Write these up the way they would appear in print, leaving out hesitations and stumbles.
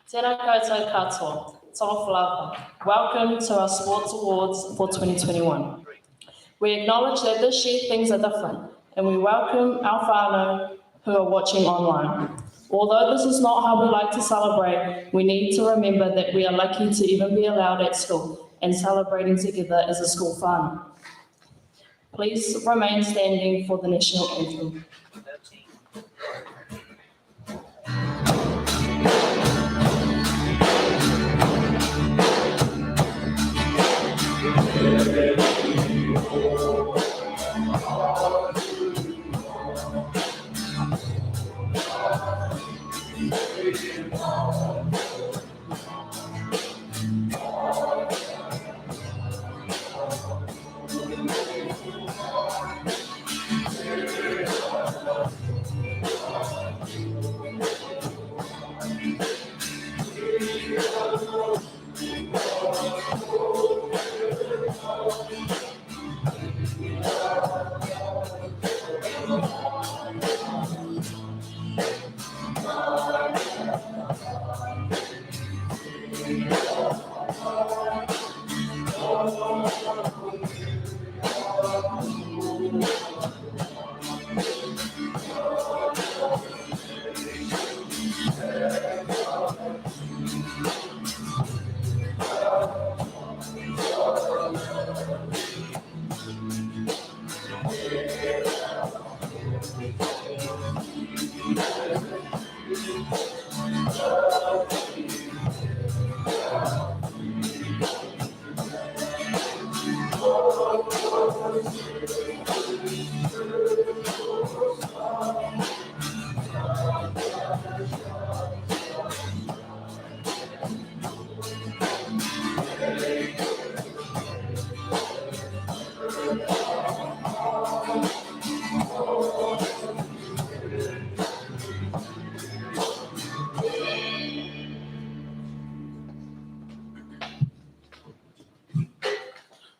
Tēnā koutou katoa, toa whalawa. Welcome to our Sports Awards for 2021. We acknowledge that this year things are different, and we welcome our whānau who are watching online. Although this is not how we like to celebrate, we need to remember that we are lucky to even be allowed at school and celebrating together as a school whānau. Please remain standing for the national anthem.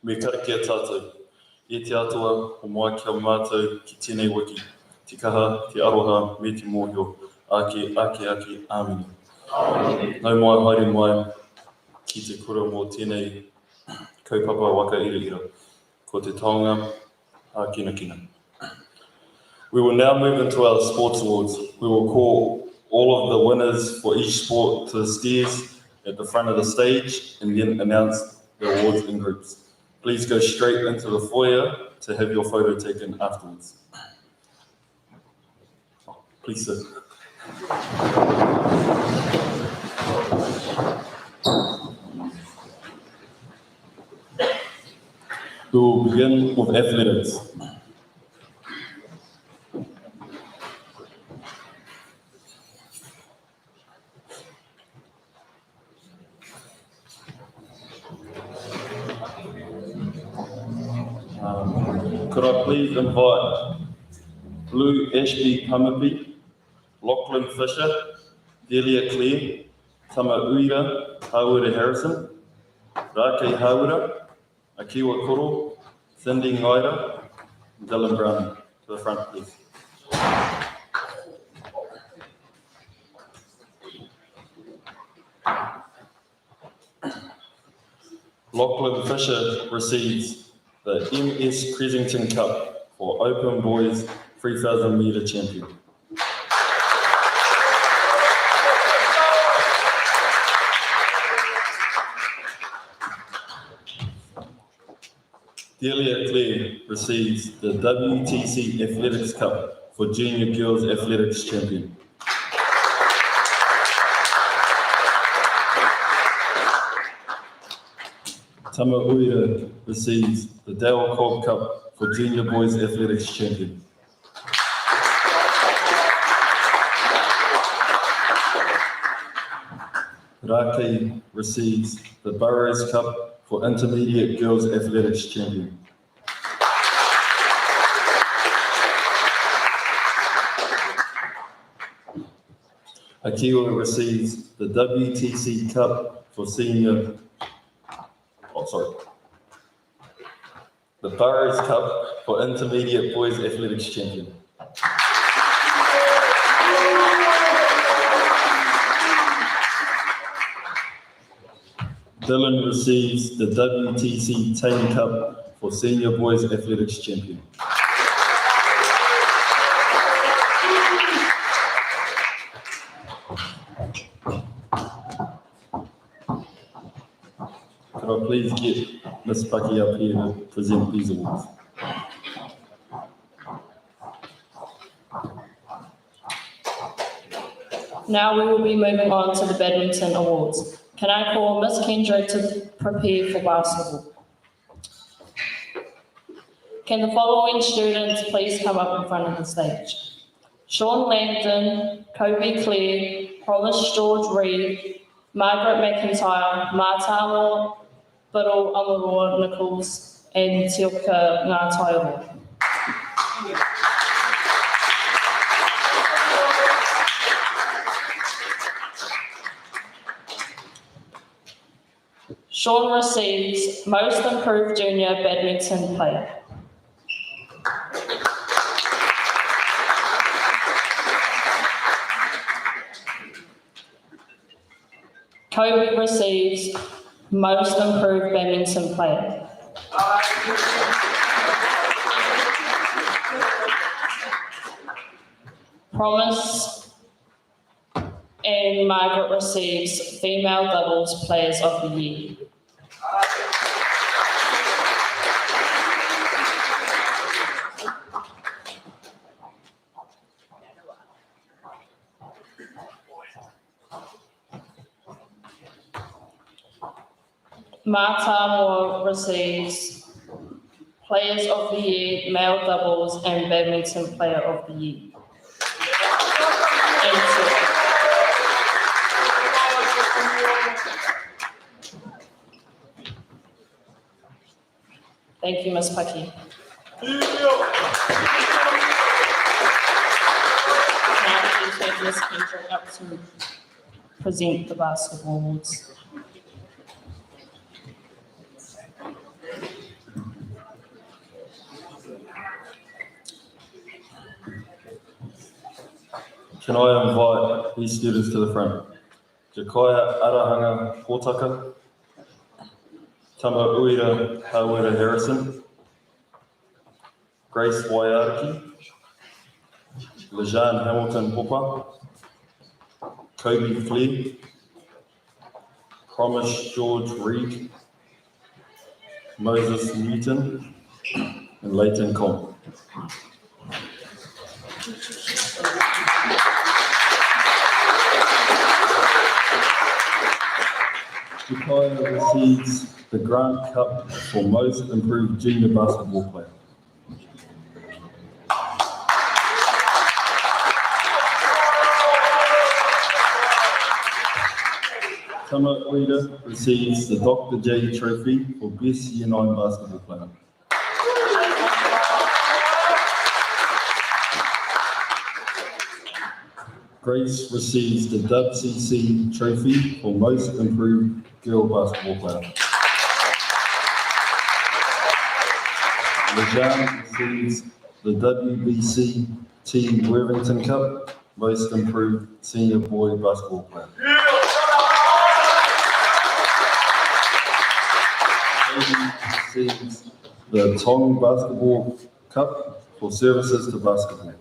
Me karakia tātou. E te atua o mai kia mātou ki tēnei wiki. Te kaha, te aroha, me te mōhio, ake, āmini. Nau mai haere mai ki te kura mō tēnei kaupapa waka ira. Ko te taonga, kina. We will now move into our sports awards. We will call all of the winners for each sport to the stairs at the front of the stage and then announce the awards in groups. Please go straight into the foyer to have your photo taken afterwards. Please sit. We will begin with athletics. Could I please invite Blue Ashby Pamapi, Lachlan Fisher, Delia Clare, Tama Uira, Hawera Harrison, Rake Hawera, Akiwa Koro, Cindy Ngaira, and Dylan Brown to the front, please. Lachlan Fisher receives the MS Cresington Cup for Open Boys 3,000 metre champion. Delia Clare receives the WTC Athletics Cup for Junior Girls Athletics champion. Tama Uira receives the Dale Cobb Cup for Junior Boys Athletics champion. Rake receives the Burrows Cup for Intermediate Girls Athletics champion. Akiwa receives the WTC Cup for Senior. The Burrows Cup for Intermediate Boys Athletics champion. Dylan receives the WTC Taylor Cup for Senior Boys Athletics Champion. Could I please get Ms. Paki up here to present these awards? Now we will be moving on to the Badminton Awards. Can I call Ms. Kendrick to prepare for basketball? Can the following students please come up in front of the stage? Sean Langdon, Kobe Clare, Promise George Reed, Margaret McIntyre, Mātāmo Biddle Amaroa Nichols, and Tilka Ngātairoa. Sean receives Most Improved Junior Badminton Player. Kobe receives Most Improved Badminton Player. Promise and Margaret receives Female Doubles Players of the Year. Mātāmo receives Players of the Year, Male Doubles and Badminton Player of the Year. Thank you, Ms. Paki. Now please take Ms. Kendrick up to present the basketball awards. Can I invite these students to the front? Jakaya Arahanga Potaka, Tama Uira Hawera Harrison, Grace Waiariki, Lejeanne Hamilton Popa, Kobe Flea, Promise George Reed, Moses Newton, and Leighton Comp. Jakaya receives the Grant Cup for Most Improved Junior Basketball Player. Tama Uira receives the Dr. J Trophy for Best Year 9 Basketball Player. Grace receives the WCC Trophy for Most Improved Girl Basketball Player. Lejeanne receives the WBC T Worthington Cup, Most Improved Senior Boy Basketball Player. Katie receives the Tong Basketball Cup for services to basketball.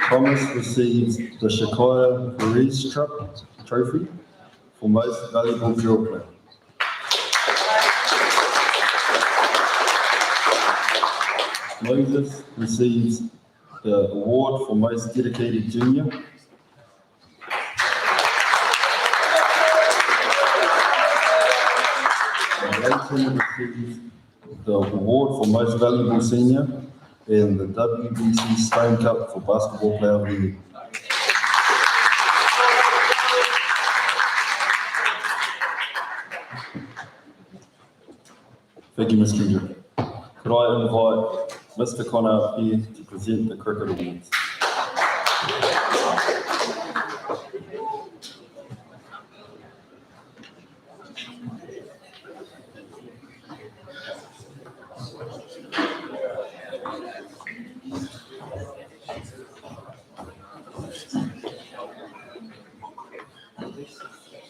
Promise receives the Shakaya Perez Trophy for Most Valuable Girl Player. Moses receives the award for Most Dedicated Junior. And Leighton receives the award for Most Valuable Senior in the WBC Stone Cup for Basketball Player of the Year. Thank you, Ms. Kendrick. Could I invite Mr. Connor up here to present the Cricket Awards?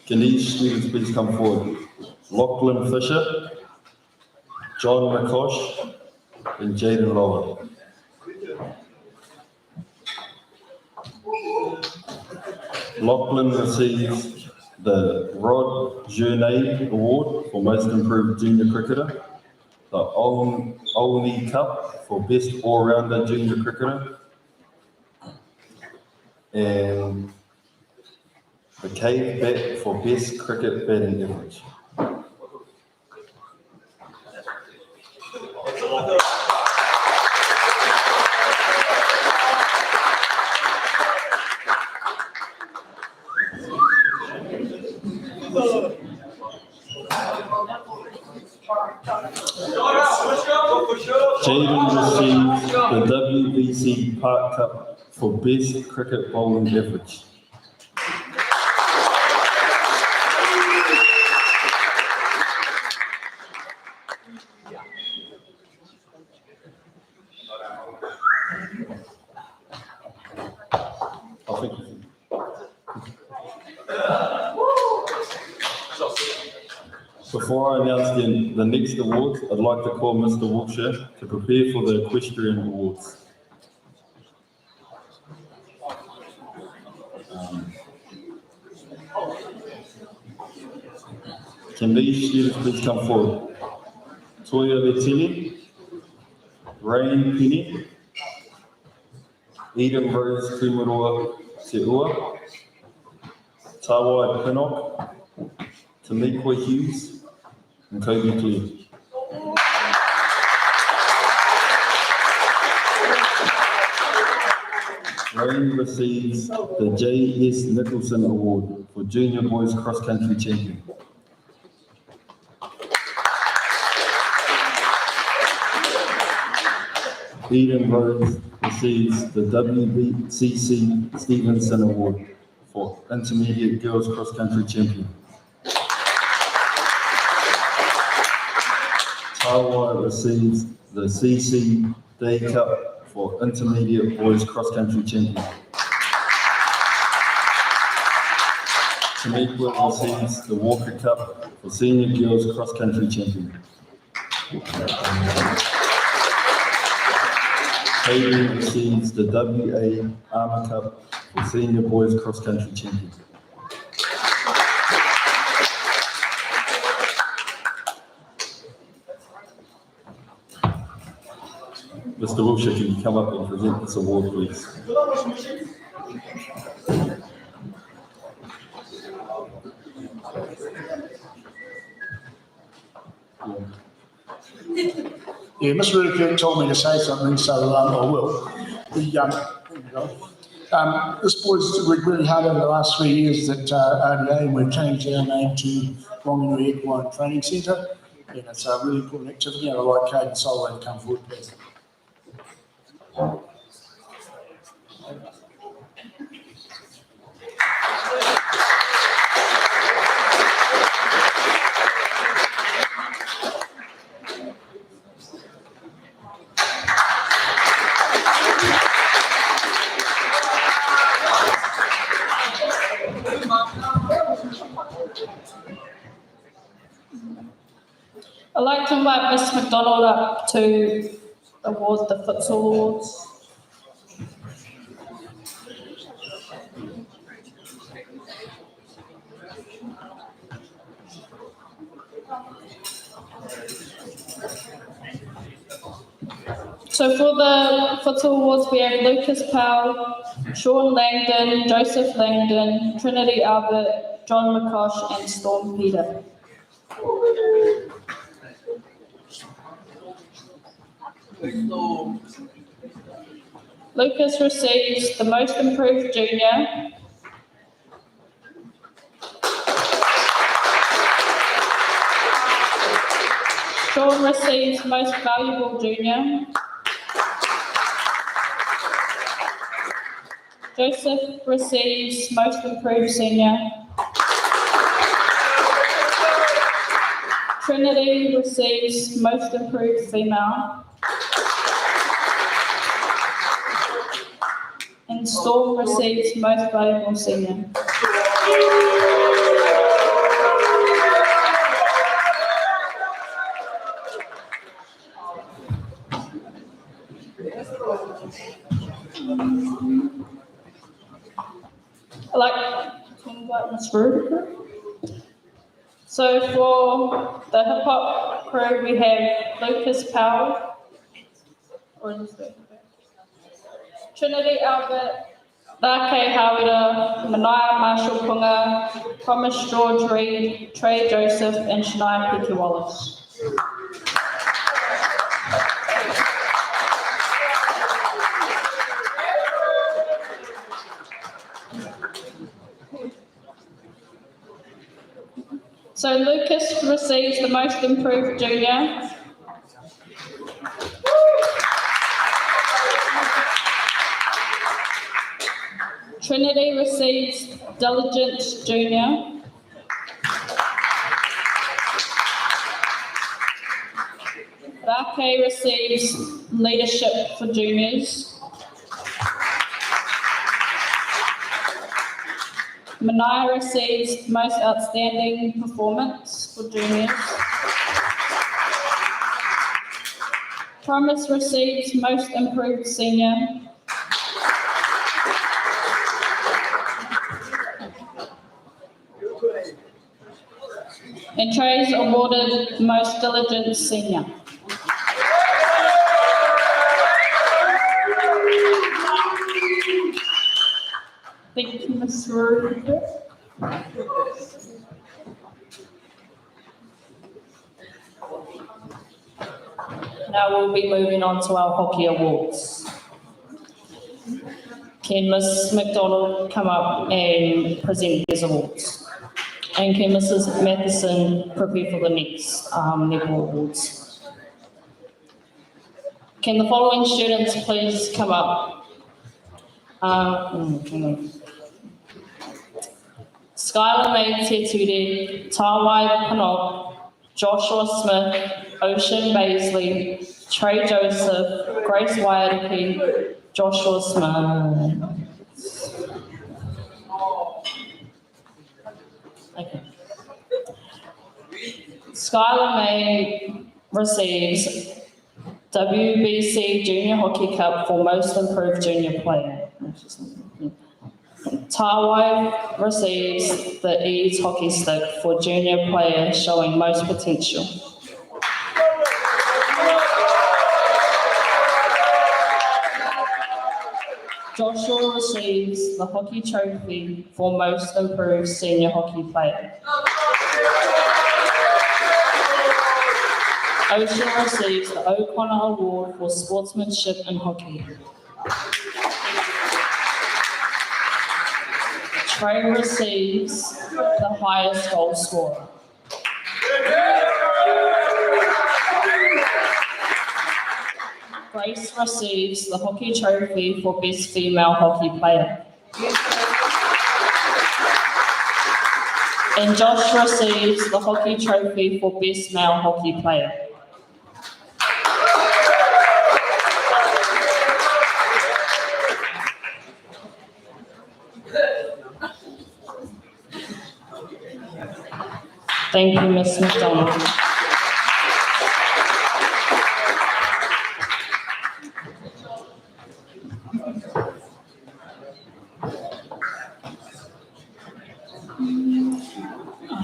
Can these students please come forward? Lachlan Fisher, John McCosh, and Jaden Lower. Lachlan receives the Rod Journey Award for Most Improved Junior Cricketer, the Olney Cup for Best All-Rounder Junior Cricketer, and the Cave Bat for Best Cricket Batting Average. Jaden received the WBC Park Cup for Best Cricket Bowling Average. Before I announce the next awards, I'd like to call Mr. Wiltshire to prepare for the Equestrian Awards. Can these students please come forward? Toya Letili, Rain Penny, Eden Rose Kumaroa Te Ua, Tawai Pinnock, Tamikwa Hughes, and Kobe Clear. Rain receives the J.S. Nicholson Award for Junior Boys Cross Country Champion. Eden Rose receives the WBCC Stevenson Award for Intermediate Girls Cross Country Champion. Tawai receives the CC Day Cup for Intermediate Boys Cross Country Champion. Tamikwa receives the Walker Cup for Senior Girls Cross Country Champion. Hayden receives the WA Armour Cup for Senior Boys Cross Country Champion. Mr. Wiltshire, can you come up and present this award, please? Yeah, Mr. Ridiculous told me to say something, so I will. This boy's worked really hard over the last 3 years at RDA, and we've changed our name to Whanganui Equine Training Centre. And it's a really important activity, and I'd like Kate and Solway to come forward, please. I'd like to invite Ms. McDonald up to award the Futsal Awards. So for the Futsal Awards, we have Lucas Powell, Sean Langdon, Joseph Langdon, Trinity Albert, John McCosh, and Storm Peter. Lucas receives the Most Improved Junior. Sean receives Most Valuable Junior. Joseph receives Most Improved Senior. Trinity receives Most Improved Female. And Storm receives Most Valuable Senior. I'd like to invite Ms. Rudiger. So for the hip hop crew, we have Lucas Powell, Trinity Albert, Dake Hawira, Manaya Marshall Punga, Thomas George Reed, Trey Joseph, and Shania Piki Wallace. So Lucas receives the most improved junior. Trinity receives diligent junior. Rake receives leadership for juniors. Manaya receives most outstanding performance for juniors. Promise receives most improved senior. And Trey's awarded most diligent senior. Thank you, Ms. Rudiger. Now we'll be moving on to our hockey awards. Can Ms. McDonald come up and present these awards? And can Mrs. Matheson prepare for the next Netball awards? Can the following students please come up? Skylar May Tetude, Tawai Panok, Joshua Smith, Ocean Baisley, Trey Joseph, Grace Waiariki, Joshua Smith. Okay. Skylar May receives WBC Junior Hockey Cup for Most Improved Junior Player. Tawai receives the Eads Hockey Stick for Junior Player showing most potential. Joshua receives the Hockey Trophy for Most Improved Senior Hockey Player. Ocean receives the O'Connor Award for Sportsmanship in Hockey. Trey receives the highest goal scorer. Grace receives the Hockey Trophy for Best Female Hockey Player. And Josh receives the Hockey Trophy for Best Male Hockey Player. Thank you, Ms. McDonald.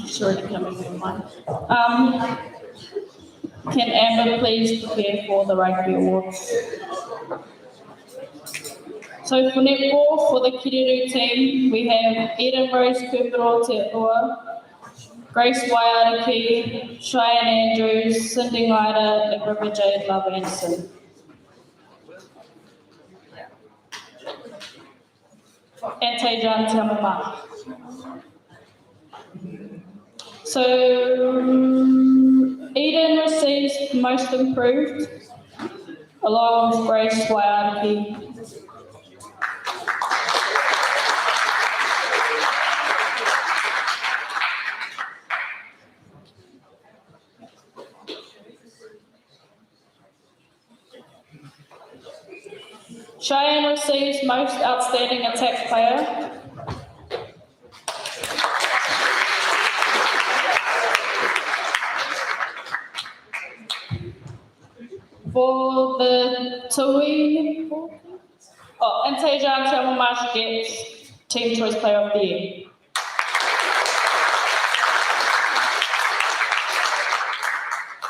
Sorry to come in one. Can Amber please prepare for the Rugby Awards? So for netball, for the Kiriru team, we have Eden Rose Kupero Te Ua, Grace Waiariki, Cheyenne Andrews, Cindy Ida, and River Jade Love Anderson. And Tejan Tiamama. So Eden receives most improved, along with Grace Waiariki. Cheyenne receives most outstanding attack player. For the Tui And Tajan Tiamamash gets Team Choice Player of the Year.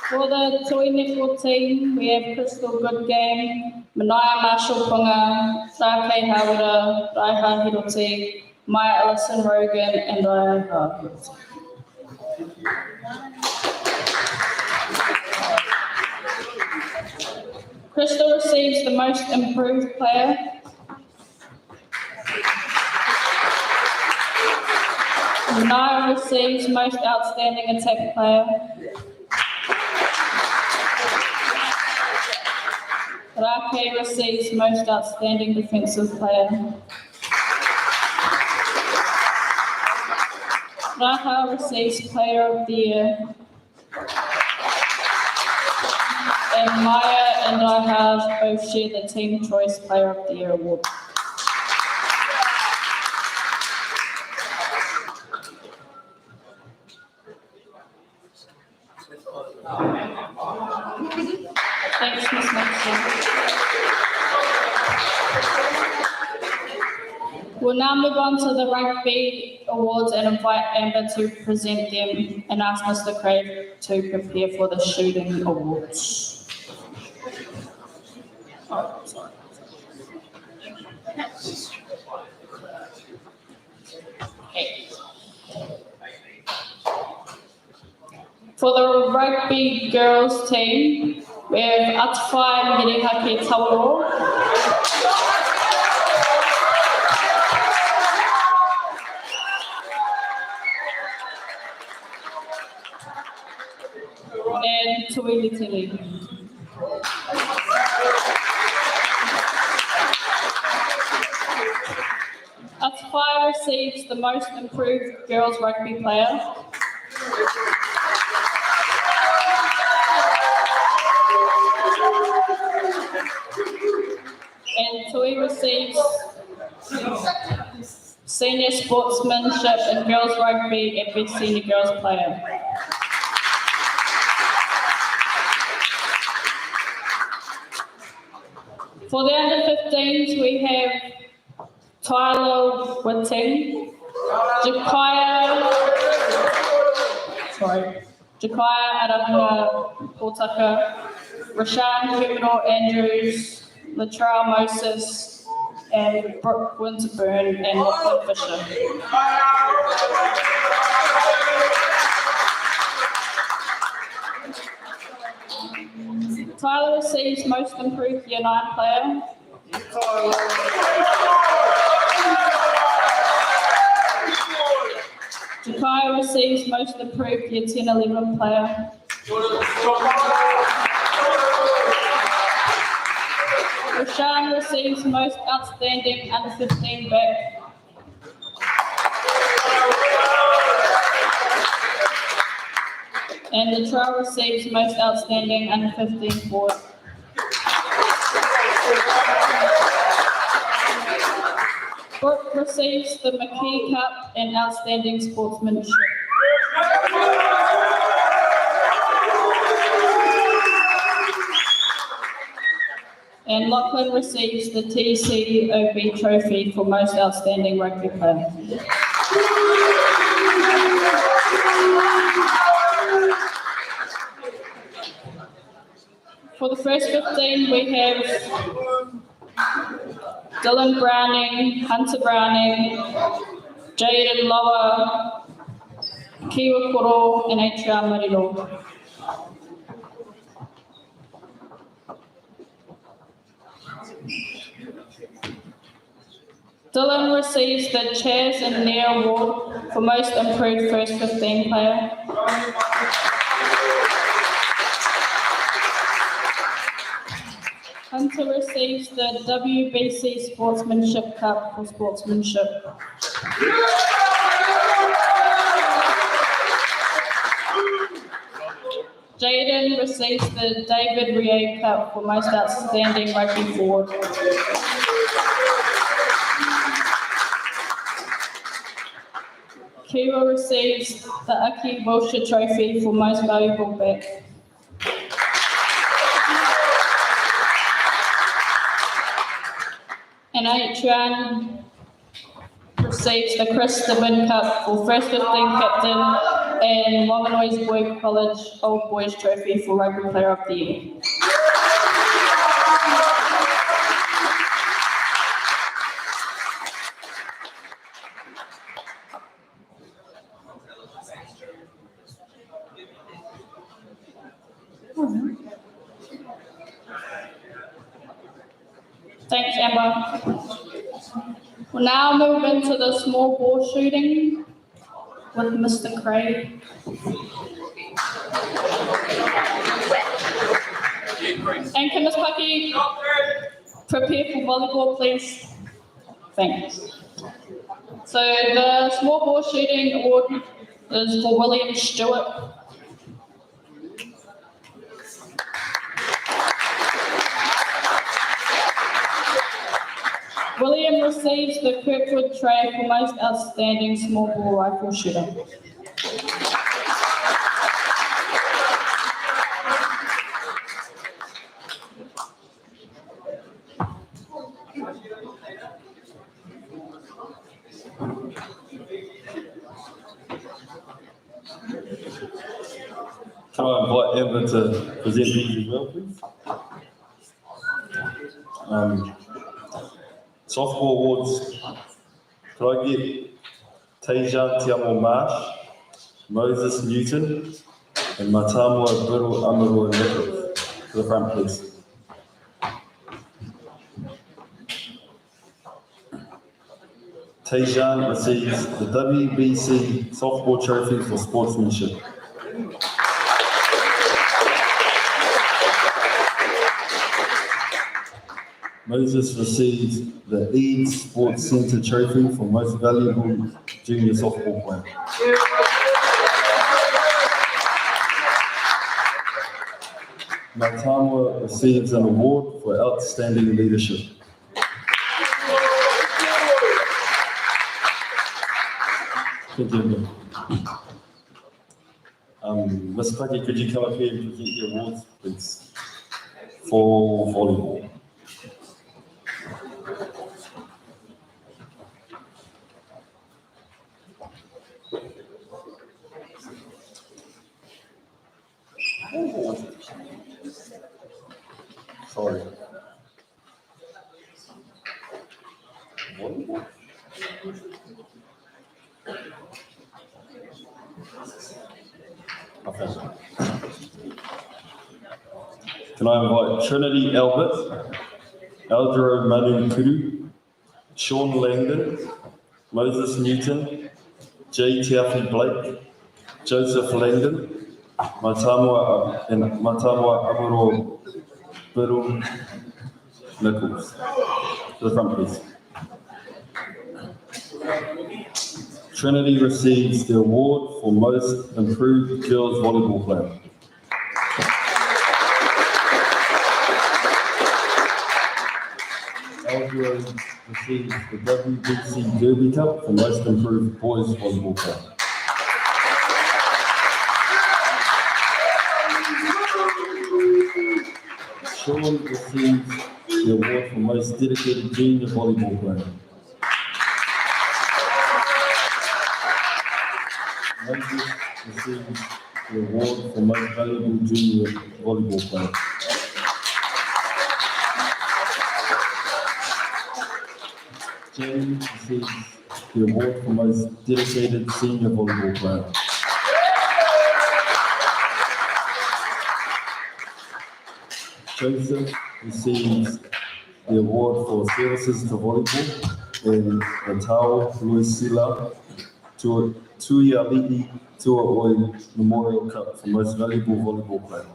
For the Toi Netball team, we have Crystal Goodgame, Manaya Marshall Punga, Rake Hawara, Raiha Hiroti, Maya Ellison Rogan, and Raiha Hiroti. Crystal receives the Most Improved Player. Manaya receives Most Outstanding Attack Player. Rake receives Most Outstanding Defensive Player. Raha receives Player of the Year. And Maya and Raha both share the Team Choice Player of the Year award. Thanks, Ms. Maxson. We'll now move on to the Rugby Awards and invite Amber to present them and ask Mr. Craig to prepare for the Shooting Awards. Oh, sorry. Okay. For the Rugby Girls team, we have Atwhai Mirihake Tawaro. And Tuili Tili. Atwhai receives the Most Improved Girls Rugby Player. And Tui receives Senior Sportsmanship in Girls Rugby and Best Senior Girls Player. For the under-15s, we have Tyler Whitting, Jakaya Arahunga Potaka, Rashan Criminal Andrews, Latrell Moses, and Brooke Winterburn and Lachlan Fisher. Tyler receives Most Improved Year 9 Player. Jakaya receives Most Improved Year 10-11 Player. Rashan receives Most Outstanding Under-15 Back. And Latrell receives Most Outstanding Under-15 Forward. Brooke receives the McKee Cup and Outstanding Sportsmanship. And Lachlan receives the TCOB Trophy for Most Outstanding Rugby Player. For the first 15, we have Dylan Browning, Hunter Browning, Jaden Lower, Kiwa Koro, and HR Marilo. Dylan receives the Chaz and Nair Award for Most Improved First 15 Player. Hunter receives the WBC Sportsmanship Cup for sportsmanship. Jaden receives the David Rie Cup for Most Outstanding Rugby Forward. Kiwa receives the Aki Wilshire Trophy for Most Valuable Back. and Adrian receives the Chris de Win Cup for first 15 captain and Whanganui's Boy College Old Boys Trophy for Rugby Player of the Year. Thanks, Amber. We'll now move into the small ball shooting with Mr. Craig. And can Ms. Pucky prepare for volleyball, please? Thanks. So the small ball shooting award is for William Stewart. William receives the Kirkwood Tray for most outstanding small ball rifle shooter. Can I invite Amber to present these as well, please? Softball awards. Could I get Tejan Tiamo Marsh, Moses Newton, and Matamua Biru Amaru Nichols to the front, please? Tejan receives the WBC Softball Trophy for sportsmanship. Moses receives the Eads Sports Centre Trophy for most valuable junior softball player. Matamua receives an award for outstanding leadership. Thank you. Ms. Pucky, could you come up here and present the awards, please, for volleyball? Sorry. Volleyball? Okay. Can I invite Trinity Albert, Eldro Manu Kudu, Sean Langdon, Moses Newton, J. Tiafi Blake, Joseph Langdon, Matamua Amuro Biru Nichols. To the front, please. Trinity receives the award for most improved girls volleyball player. Eldro receives the WBC Derby Cup for most improved boys volleyball player. Sean receives the award for most dedicated junior volleyball player. Moses receives the award for most valuable junior volleyball player. James receives the award for most dedicated senior volleyball player. Joseph receives the award for services to volleyball, and Natao Luisila Tuiali'i Tuaoi Memorial Cup for most valuable volleyball player.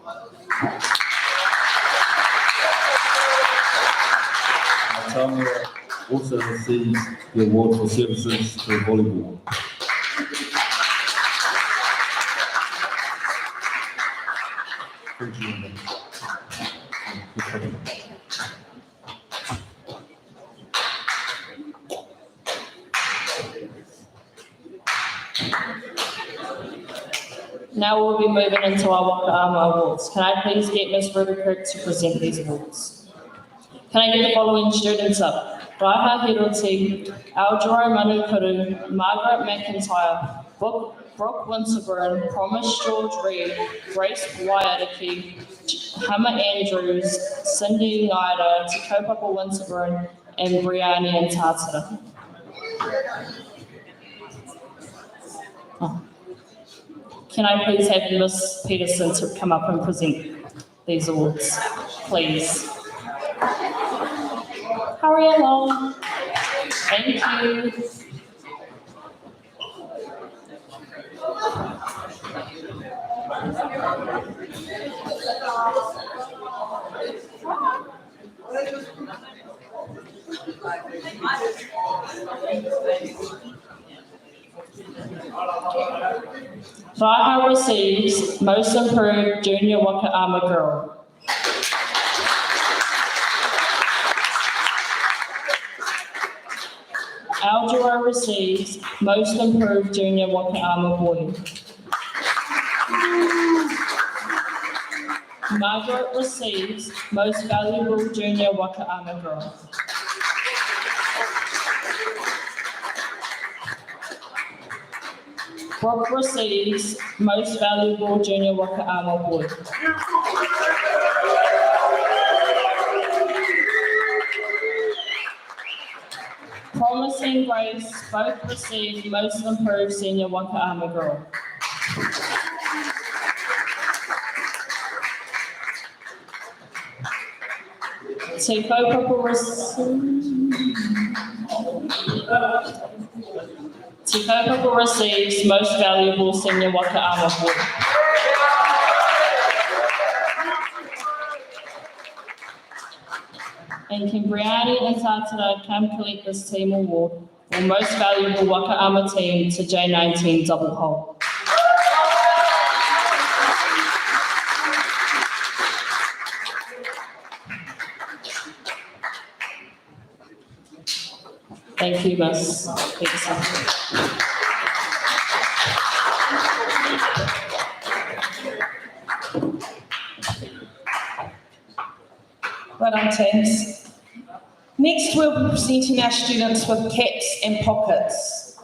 Matamua also receives the award for services to volleyball. Thank you. Now we'll be moving into our Waka Ama Awards. Can I please get Ms. Ruby Kirk to present these awards? Can I get the following students up? Raiha Hiroti, Aljuro Manukuru, Margaret McIntyre, Brooke Winterburn, Promise George Reed, Grace Waiatiki, Hammer Andrews, Cindy Ngaida, Te Kaupapa Winterburn, and Brianni and Tatara. Oh. Can I please have Miss Peterson to come up and present these awards, please? Hurry along. Thank you. Raiha receives Most Improved Junior Wakaama Girl. Aljuro receives Most Improved Junior Wakaama Boy. Margaret receives Most Valuable Junior Wakaama Girl. Brooke receives Most Valuable Junior Wakaama Boy. Promise and Grace both received Most Improved Senior Wakaama Girl. Te Kaupapa receives Most Valuable Senior Wakaama Boy. And can Brianni and Tatara come collect this team award for Most Valuable Wakaama Team to J19 Double Hole. Thank you, Ms. Peterson. Well done, teams. Next, we'll be presenting our students with caps and pockets.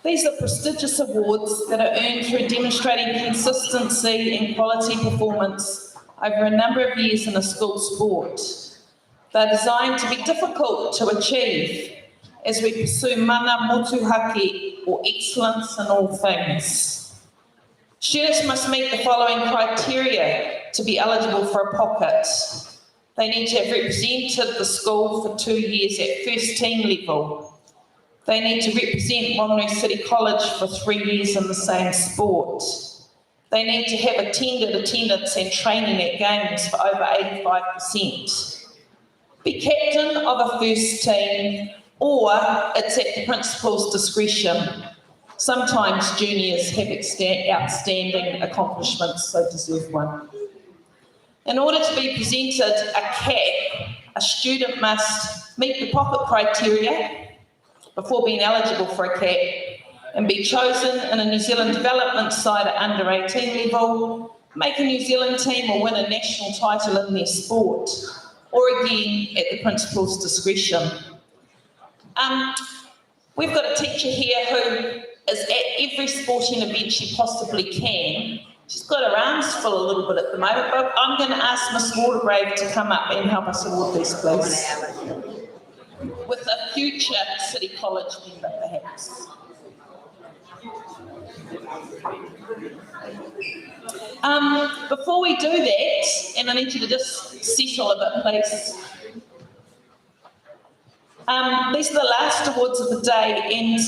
These are prestigious awards that are earned through demonstrating consistency and quality performance over a number of years in a school sport. They're designed to be difficult to achieve as we pursue mana motuhake, or excellence in all things. Students must meet the following criteria to be eligible for a pocket. They need to have represented the school for 2 years at first team level. They need to represent Whanganui City College for 3 years in the same sport. They need to have attended attendance and training at games for over 85%. Be captain of a first team, or it's at the principal's discretion. Sometimes juniors have outstanding accomplishments, so deserve one. In order to be presented a cap, a student must meet the pocket criteria before being eligible for a cap and be chosen in a New Zealand development side at under 18 level, make a New Zealand team or win a national title in their sport, or again at the principal's discretion. We've got a teacher here who is at every sporting event she possibly can. She's got her arms full a little bit at the moment, but I'm going to ask Miss Watergrave to come up and help us award these, please. With a future City College member, perhaps. Before we do that, and I need you to just settle a bit, please. These are the last awards of the day, and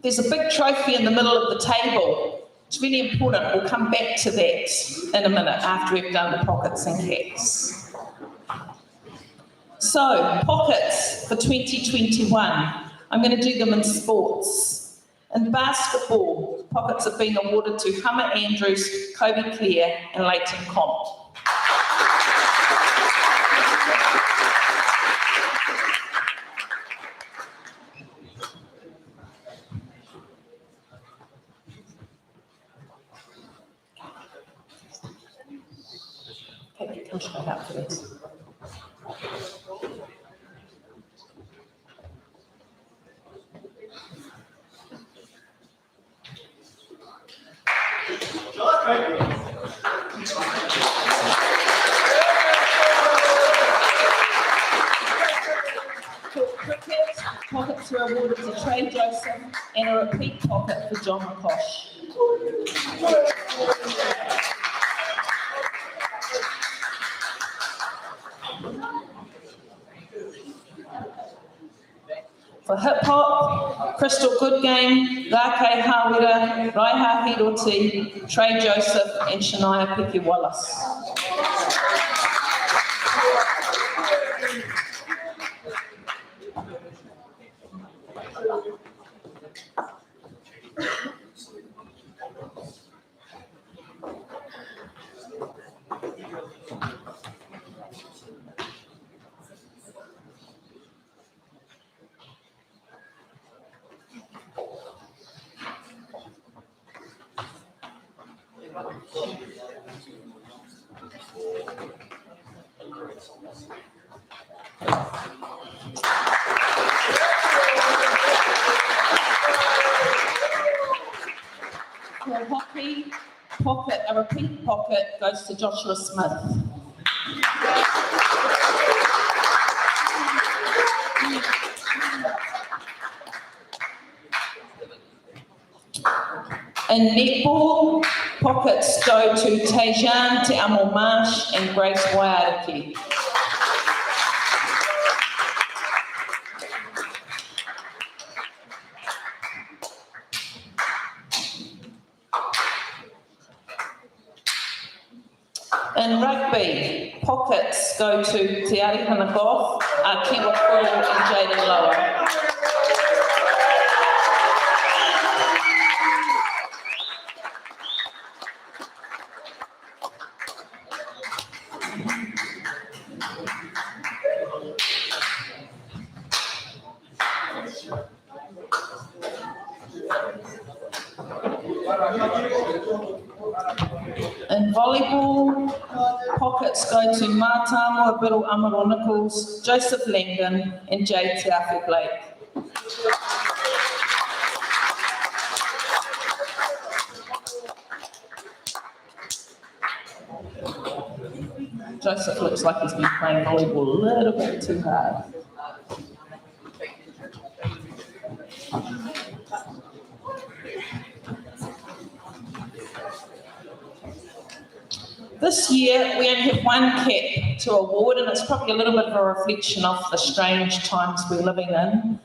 there's a big trophy in the middle of the table. It's really important. We'll come back to that in a minute after we've done the pockets and caps. So, pockets for 2021. I'm going to do them in sports. In basketball, pockets have been awarded to Hummer Andrews, Kobe Clare, and Leighton Comp. Come straight up for this. pockets are awarded to Trey Joseph and a repeat pocket for John McCosh. For hip hop, Crystal Goodgame, Rake Hawira, Raiha Hiroti, Trey Joseph and Shania Piki Wallace. For hockey, pocket, a repeat pocket goes to Joshua Smith. In netball, pockets go to Tejan Te Amo Marsh and Grace Waiariki. In rugby, pockets go to Te Ari Hanagoff, Kiwa Kuru and Jaden Lower. In volleyball, pockets go to Mātāmua Biddle Amaro Nichols, Joseph Langdon and Jay Te Awhi Blake. Joseph looks like he's been playing volleyball a little bit too hard. This year, we only have one cap to award, and it's probably a little bit of a reflection of the strange times we're living in.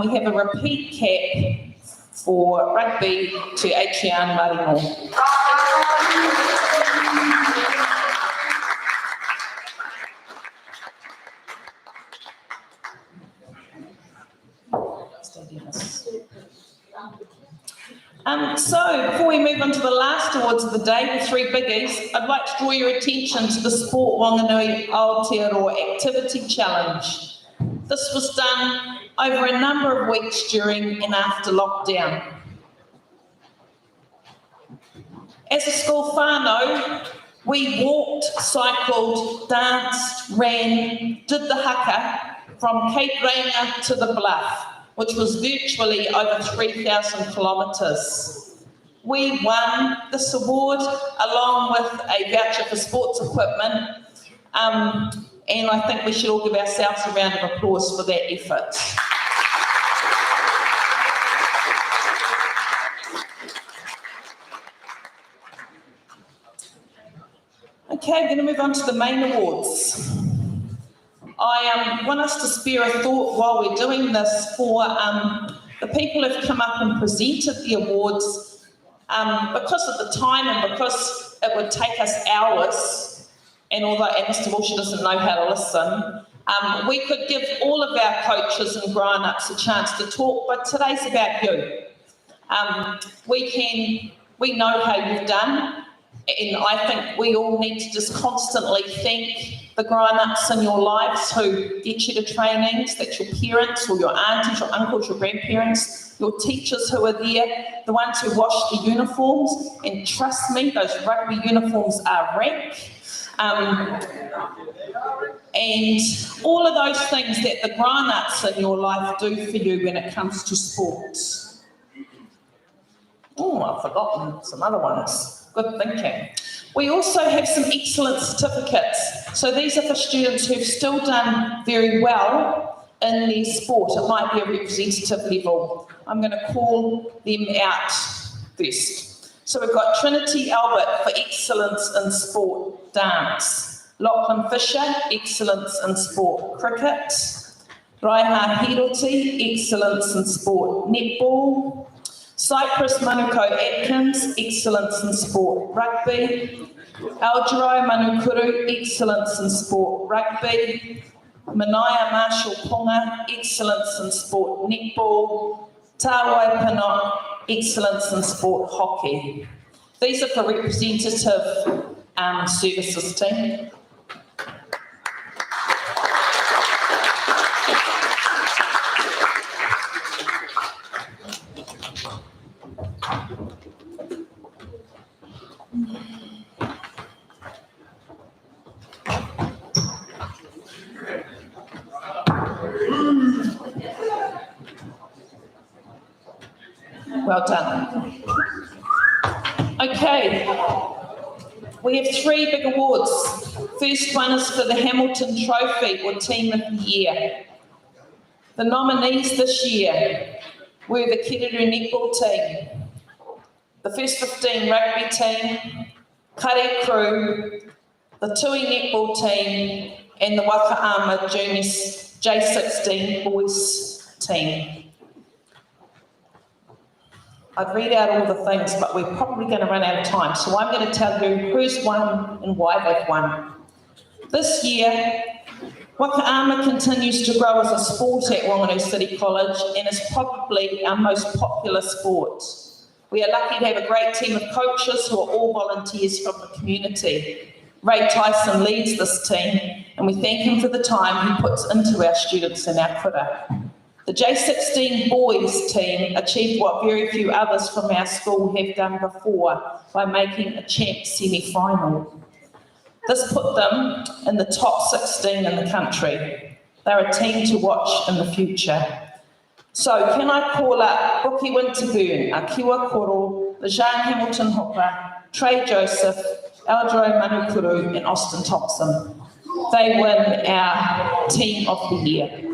We have a repeat cap for rugby to Adrian Marino. So, before we move on to the last awards of the day, the three biggies, I'd like to draw your attention to the Sport Whanganui Aotearoa Activity Challenge. This was done over a number of weeks during and after lockdown. As a school whānau, we walked, cycled, danced, ran, did the haka from Cape Ranger to the Bluff, which was virtually over 3,000 kilometres. We won this award along with a voucher for sports equipment, and I think we should all give ourselves a round of applause for that effort. Okay, we're going to move on to the main awards. I want us to spare a thought while we're doing this for the people who've come up and presented the awards. Because of the time and because it would take us hours, and although Mr. Walsh doesn't know how to listen, we could give all of our coaches and grown-ups a chance to talk, but today's about you. We know how you've done, and I think we all need to just constantly thank the grown-ups in your lives who get you to trainings, that's your parents or your aunties, your uncles, your grandparents, your teachers who are there, the ones who wash the uniforms, and trust me, those rugby uniforms are rank. And all of those things that the grown-ups in your life do for you when it comes to sports. Oh, I've forgotten some other ones. Good thinking. We also have some excellent certificates. So these are for students who've still done very well, in their sport. It might be a representative level. I'm going to call them out first. So we've got Trinity Albert for excellence in sport dance. Lachlan Fisher, excellence in sport cricket. Raiha Hirote, excellence in sport netball. Cyprus Manuko Atkins, excellence in sport rugby. Algerai Manukuru, excellence in sport rugby. Manaya Marshall Ponga, excellence in sport netball. Tawai Pinot, excellence in sport hockey. These are for representative services team. Well done. Okay, we have 3 big awards. First one is for the Hamilton Trophy or Team of the Year. The nominees this year were the Kiruru Netball team, the First 15 Rugby team, Kare Crew, the Tui Netball team, and the Wakaama Juniors J16 Boys team. I'd read out all the things, but we're probably going to run out of time, so I'm going to tell you who's won and why they've won. This year, Wakaama continues to grow as a sport at Whanganui City College and is probably our most popular sport. We are lucky to have a great team of coaches who are all volunteers from the community. Ray Tyson leads this team, and we thank him for the time he puts into our students and our kura. The J16 boys team achieved what very few others from our school have done before by making a champ semi-final. This put them in the top 16 in the country. They're a team to watch in the future. So can I call up Brookie Winterburn, Akiwa Koro, Lejean Hamilton Hooker, Trey Joseph, Algerai Manukuru and Austin Thompson. They win our Team of the Year.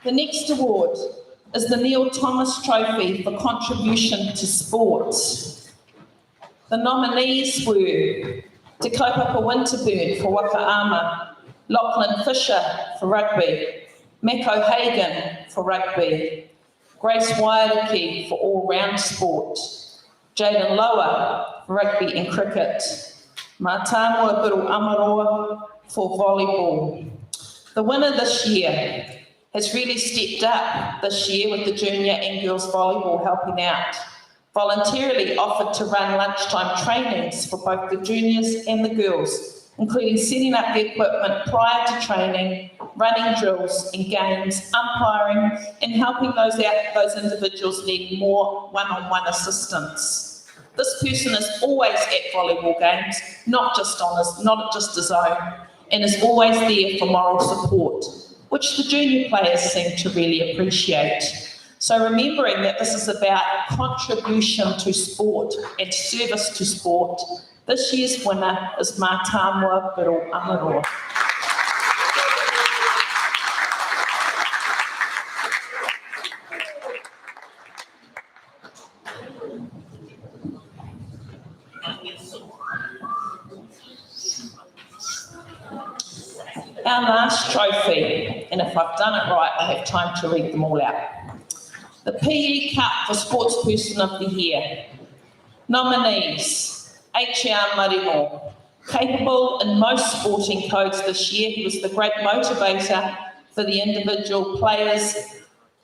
The next award is the Neil Thomas Trophy for contribution to sport. The nominees were Te Kaupapa Winterburn for Wakaama, Lachlan Fisher for rugby, Mac O'Hagan for rugby, Grace Wairiki for all-round sport, Jaden Lower for rugby and cricket, Mātāmua Biru Amaroa for volleyball. The winner this year has really stepped up this year with the junior and girls volleyball helping out. Voluntarily offered to run lunchtime trainings for both the juniors and the girls, including setting up the equipment prior to training, running drills and games, umpiring, and helping those individuals need more one-on-one assistance. This person is always at volleyball games, not just his own, and is always there for moral support, which the junior players seem to really appreciate. So remembering that this is about contribution to sport and service to sport, this year's winner is Mātāmua Biru Amaroa. Our last trophy, and if I've done it right, I have time to read them all out. The PE Cup for Sportsperson of the Year. Nominees, H.R. Marimo. Capable in most sporting codes this year, he was the great motivator for the individual players.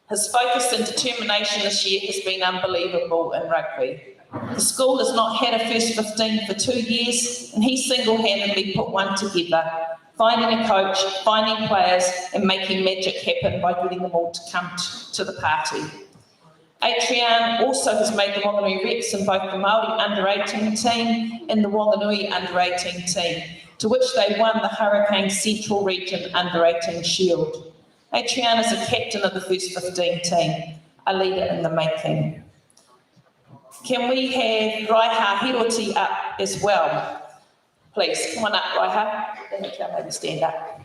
His focus and determination this year has been unbelievable in rugby. The school has not had a first 15 for 2 years, and he single-handedly put one together, finding a coach, finding players, and making magic happen by getting them all to come to the party. Adrian also has made the Whanganui reps in both the Māori under-18 team and the Whanganui under-18 team, to which they won the Hurricane Central Region under-18 Shield. Adrian is a captain of the first 15 team, a leader in the making. Can we have Raiha Hiroti up as well? Please, come on up, Raiha. Maybe stand up.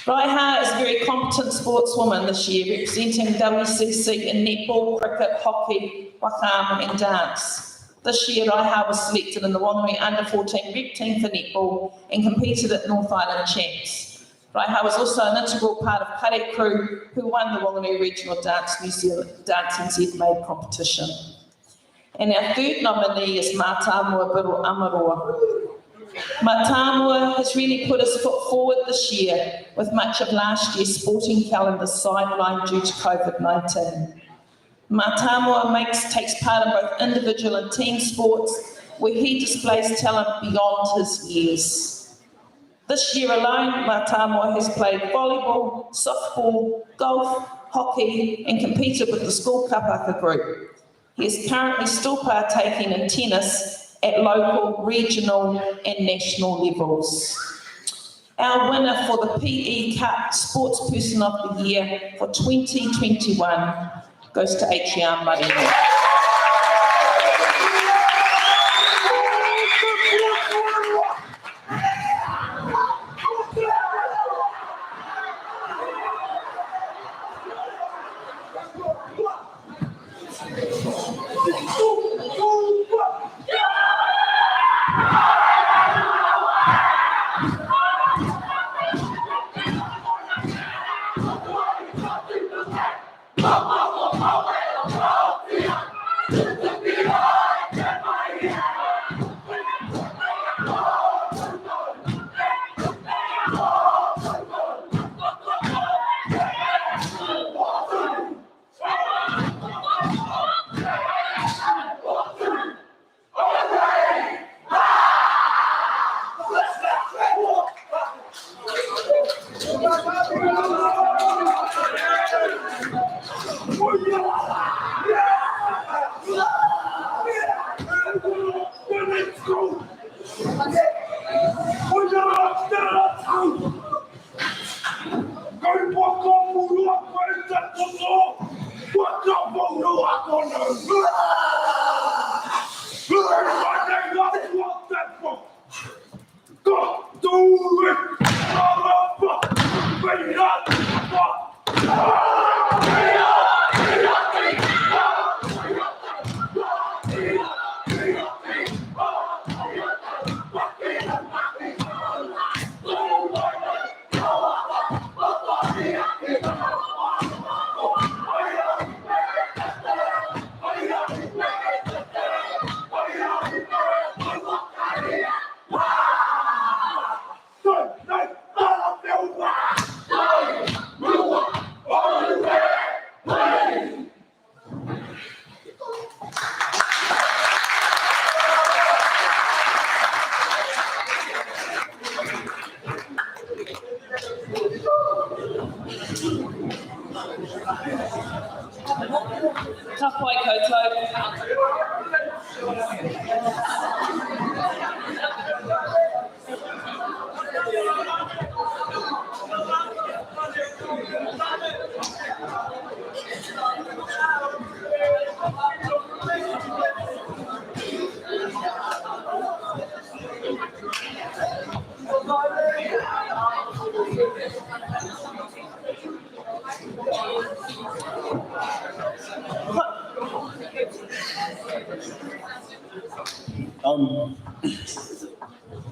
Raiha is a very competent sportswoman this year, representing WCC in netball, cricket, hockey, whakama and dance. This year, Raiha was selected in the Whanganui under-14 rep team for netball and competed at North Island Champs. Raiha was also an integral part of Kare Crew, who won the Whanganui Regional New Zealand NZ competition. And our third nominee is Mātāmua Biro Amaroa. Mātāmua has really put his foot forward this year, with much of last year's sporting calendar sidelined due to COVID-19. Mātāmua takes part in both individual and team sports, where he displays talent beyond his years. This year alone, Mātāmua has played volleyball, softball, golf, hockey, and competed with the school kapaka group. He is currently still partaking in tennis at local, regional and national levels. Our winner for the PE Cup Sports Person of the Year for 2021 goes to Adrian Marino.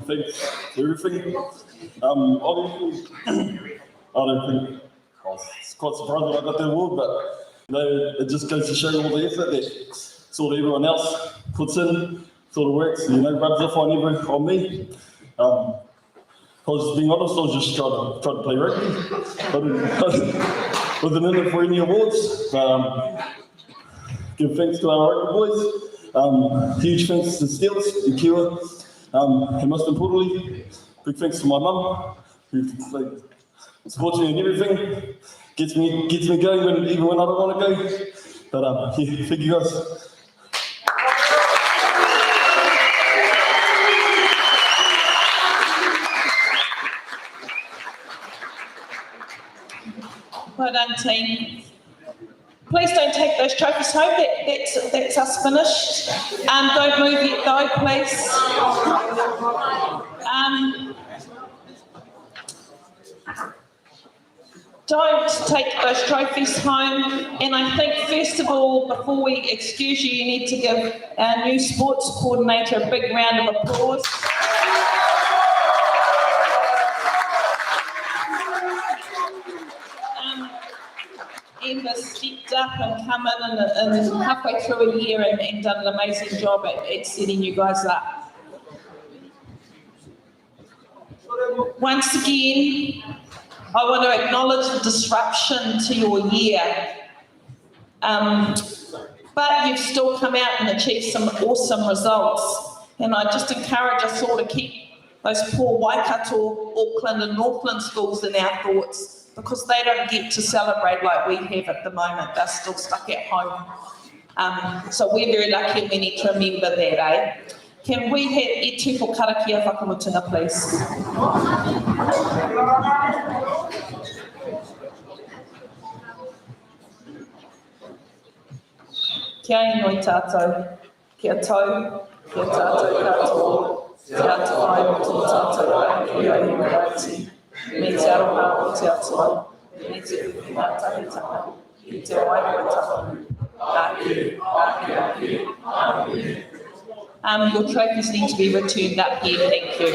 Thanks for everything. Obviously, I don't think I was quite surprised when I got the award, but you know, it just goes to show all the effort that sort of everyone else puts in, sort of works, you know, rubs off on me. I was being honest, I was just trying to play rugby. I wasn't in it for any awards. Give thanks to our rugby boys. Huge thanks to Steels, and Kiwa, and most importantly, big thanks to my mum, who supports me in everything, gets me going even when I don't want to But yeah, thank you guys. Well done, team. Please don't take those trophies home. That's us finished. Don't move yet though, please. Don't take those trophies home. And I think, first of all, before we excuse you, you need to give our new sports coordinator a big round of applause. Emma stepped up and come in and halfway through a year and done an amazing job at setting you guys up. Once again, I want to acknowledge the disruption to your year. But you've still come out and achieved some awesome results. And I just encourage us all to keep those poor Waikato, Auckland and Northland schools in our thoughts, because they don't get to celebrate like we have at the moment. They're still stuck at home. So we're very lucky and we need to remember that, eh? Can we have e tupo karakia whakamutanga, please? Kia inoi tātou, kia tau, kia tātou katoa, te atawai o tō tātou ake a iwaraiti, me te aroha o te atua, me te uwhina tahitanga, i te wairatapu, ake. Your trophies need to be returned up here, thank you.